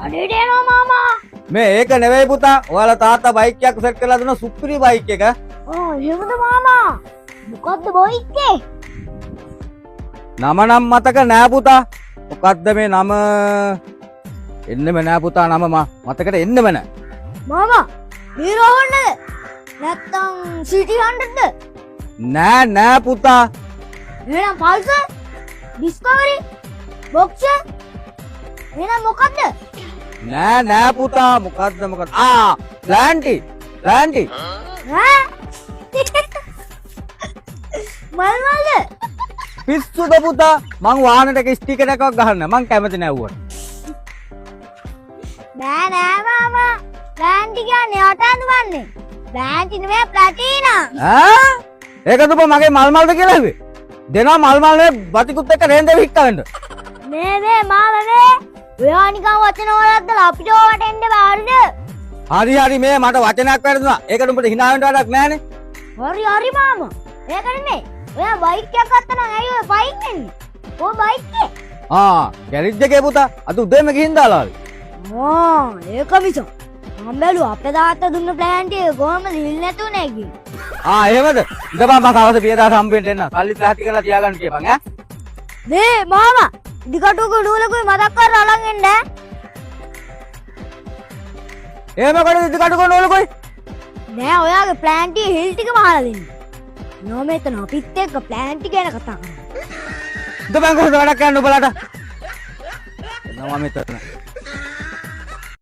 අඩේට යනවා මාමා. මේ ඒක නෙවෙයි පුතා. ඔයාලා තාත්තා බයික් එකක් සෙට් කරලා දුන්න සුපිරි බයික් එක. එහෙමද මාමා? මොකද්ද බයික් එකේ? නම නම් මතක නෑ පුතා. මොකද්ද මේ නම? එන්නෙම නෑ පුතා නම මතකට එන්නෙම නෑ. මාමා හීරෝ හොන්නද? නැත්තම් සිටි 100ද? නෑ පුතා. එහෙනම් පල්සර්? ඩිස්කවරි? බොක්සර්? එහෙනම් මොකද්ද? නෑ පුතා. මොකද්ද? ප්ලෑන්ටි. ඈ? මල්මල්ද? පිස්සුද පුතා. මං වාහනේට ස්ටිකර් එකක් ගහන්න. මං කැමති නෑ ඌවට. නෑ මාමා. ප්ලෑන්ටි කියන්නේ යට අඳවන්නේ. ප්ලෑන්ටි නෙවෙයි ප්ලැටිනා. ඈ? ඒකද උඹ මගේ මල්මල්ද කියලා හිතුවේ? දෙනවා මල්මල් නේ බතිකුත් එක්ක රේන්දේ වික්කවෙන්න. මේ මාමා මේ ඔයා නිකන් වචන වලක්දලා අපිට ඕවට එන්න බෑරිද? හරි මේ මට වචනයක් වැරදුනා. ඒකට උඹට hina වෙන්න වැඩක් නෑනේ. හරි මාමා. ඒක නෙමෙයි. ඔයා බයික් එකක් ගත්තා නම් ඇයි ඔය බයික් එන්නේ? ඔය බයික් එක. ගැරේජ් එකේ පුතා. අද උදේම ගිහින් දාලාලු. ඒක මිසක්. මම බැලුවා අපේ තාත්තා දුන්න ප්ලෑන් එක කොහොමද හිල් නැතුනේ කියලා. එහෙමද? ඉඳපන් මම කවද පියදා සම්පෙන්ට එන්න. සල්ලි ප්ලාස්ටික් කරලා තියාගන්න කියපන් ඈ. මේ මාමා දිගටුක නූලකුයි මතක් කරලා අලන් එන්න ඈ. එහෙම කොටද දිගටුක නූලකුයි? නෑ ඔයාගේ ප්ලෑන් ටික හිල් ටික මහලා දෙන්න. නෝ මෙතන අපිත් එක්ක ප්ලෑන් ටික ගැන කතා කරමු. ඉඳපන් කොහොමද වැඩක් යන්න උඹලට? එනවා මෙතන.